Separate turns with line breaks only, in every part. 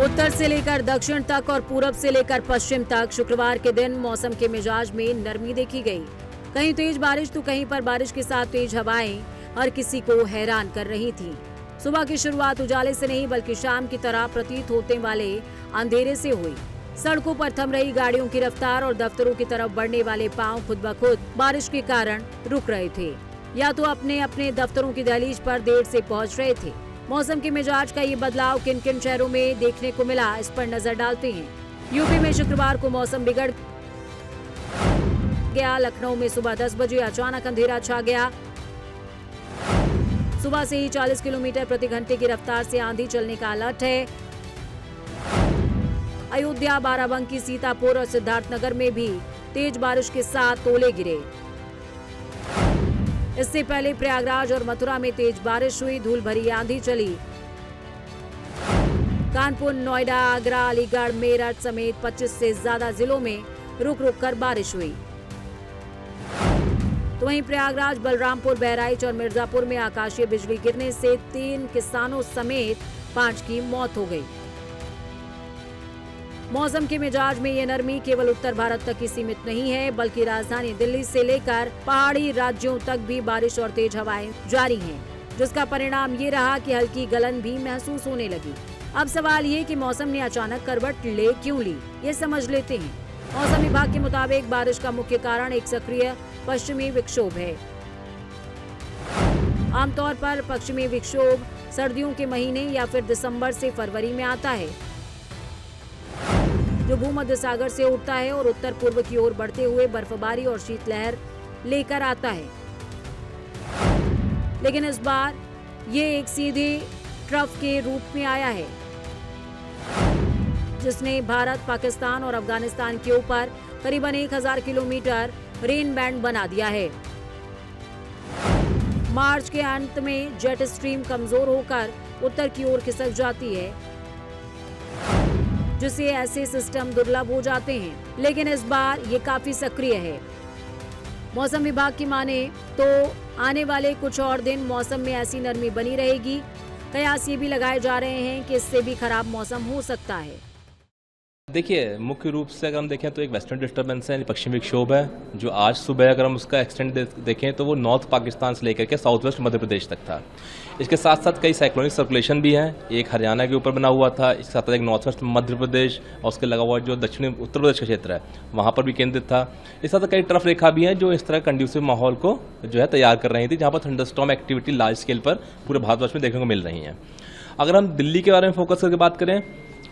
उत्तर से लेकर दक्षिण तक और पूरब से लेकर पश्चिम तक शुक्रवार के दिन मौसम के मिजाज में नरमी देखी गई। कहीं तेज बारिश तो कहीं पर बारिश के साथ तेज हवाएं हर किसी को हैरान कर रही थी। सुबह की शुरुआत उजाले से नहीं बल्कि शाम की तरह प्रतीत होने वाले अंधेरे से हुई। सड़कों पर थम रही गाड़ियों की रफ्तार और दफ्तरों की तरफ बढ़ने वाले पांव खुद ब खुद बारिश के कारण रुक रहे थे या तो अपने अपने दफ्तरों की दहलीज पर देर से पहुंच रहे थे। मौसम के मिजाज का ये बदलाव किन किन शहरों में देखने को मिला, इस पर नजर डालते हैं। यूपी में शुक्रवार को मौसम बिगड़ गया। लखनऊ में सुबह 10 बजे अचानक अंधेरा छा गया। सुबह से ही 40 किलोमीटर प्रति घंटे की रफ्तार से आंधी चलने का अलर्ट है। अयोध्या, बाराबंकी, सीतापुर और सिद्धार्थनगर में भी तेज बारिश के साथ ओले गिरे। इससे पहले प्रयागराज और मथुरा में तेज बारिश हुई, धूल भरी आंधी चली। कानपुर, नोएडा, आगरा, अलीगढ़, मेरठ समेत 25 से ज्यादा जिलों में रुक रुक कर बारिश हुई। तो वहीं प्रयागराज, बलरामपुर, बहराइच और मिर्जापुर में आकाशीय बिजली गिरने से 3 किसानों समेत 5 की मौत हो गई। मौसम के मिजाज में ये नरमी केवल उत्तर भारत तक ही सीमित नहीं है, बल्कि राजधानी दिल्ली से लेकर पहाड़ी राज्यों तक भी बारिश और तेज हवाएं जारी हैं, जिसका परिणाम ये रहा कि हल्की गलन भी महसूस होने लगी। अब सवाल ये कि मौसम ने अचानक करवट ले क्यों ली, ये समझ लेते हैं। मौसम विभाग के मुताबिक बारिश का मुख्य कारण एक सक्रिय पश्चिमी विक्षोभ है। आमतौर पर पश्चिमी विक्षोभ सर्दियों के महीने या फिर दिसंबर से फरवरी में आता है, जो भूमध्य सागर से उठता है और उत्तर पूर्व की ओर बढ़ते हुए बर्फबारी और शीतलहर लेकर आता है। लेकिन इस बार ये एक सीधे ट्रफ के रूप में आया है, जिसने भारत, पाकिस्तान और अफगानिस्तान के ऊपर करीबन 1000 किलोमीटर रेन बैंड बना दिया है। मार्च के अंत में जेट स्ट्रीम कमजोर होकर उत्तर की ओर खिसक जाती है, जिससे ऐसे सिस्टम दुर्लभ हो जाते हैं। लेकिन इस बार ये काफी सक्रिय है। मौसम विभाग की माने तो आने वाले कुछ और दिन मौसम में ऐसी नरमी बनी रहेगी। कयास ये भी लगाए जा रहे हैं कि इससे भी खराब मौसम हो सकता है।
देखिए, मुख्य रूप से अगर हम देखें तो एक वेस्टर्न डिस्टर्बेंस है, पश्चिमी विक्षोभ है, जो आज सुबह अगर हम उसका एक्सटेंड देखें तो वो नॉर्थ पाकिस्तान से लेकर के साउथ वेस्ट मध्य प्रदेश तक था। इसके साथ साथ कई साइक्लोनिक सर्कुलेशन भी हैं। एक हरियाणा के ऊपर बना हुआ था, इसके साथ एक नॉर्थ वेस्ट मध्य प्रदेश और उसके लगा हुआ जो दक्षिणी उत्तर प्रदेश का क्षेत्र है वहाँ पर भी केंद्रित था। इसके साथ कई ट्रफ रेखा भी हैं जो इस तरह कंड्यूसिव माहौल को जो है तैयार कर रही थी, जहाँ पर थंडरस्टॉर्म एक्टिविटी लार्ज स्केल पर पूरे भारतवर्ष में देखने को मिल रही है। अगर हम दिल्ली के बारे में फोकस करके बात करें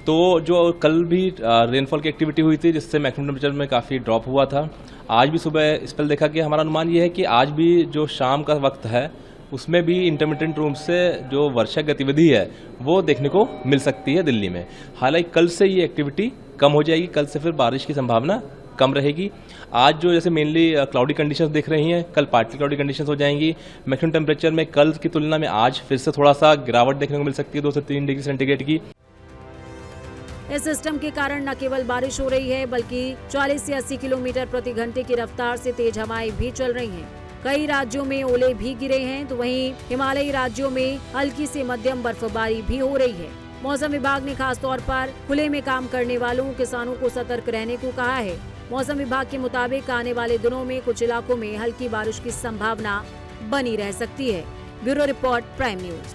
तो जो कल भी रेनफॉल की एक्टिविटी हुई थी, जिससे मैक्सिमम टेम्परेचर में काफ़ी ड्रॉप हुआ था। आज भी सुबह इस पर देखा कि हमारा अनुमान ये है कि आज भी जो शाम का वक्त है उसमें भी इंटरमिटेंट रूप से जो वर्षा गतिविधि है वो देखने को मिल सकती है दिल्ली में। हालांकि कल से ये एक्टिविटी कम हो जाएगी, कल से फिर बारिश की संभावना कम रहेगी। आज जो जैसे मेनली क्लाउडी कंडीशंस दिख रही हैं, कल पार्टली क्लाउडी कंडीशंस हो जाएंगी। मैक्सिमम टेम्परेचर में कल की तुलना में आज फिर से थोड़ा सा गिरावट देखने को मिल सकती है 2 से 3 डिग्री सेंटीग्रेड की।
इस सिस्टम के कारण न केवल बारिश हो रही है, बल्कि 40 से 80 किलोमीटर प्रति घंटे की रफ्तार से तेज हवाएं भी चल रही हैं। कई राज्यों में ओले भी गिरे हैं, तो वहीं हिमालयी राज्यों में हल्की से मध्यम बर्फबारी भी हो रही है। मौसम विभाग ने खास तौर पर खुले में काम करने वालों किसानों को सतर्क रहने को कहा है। मौसम विभाग के मुताबिक आने वाले दिनों में कुछ इलाकों में हल्की बारिश की संभावना बनी रह सकती है। Bureau report, prime news.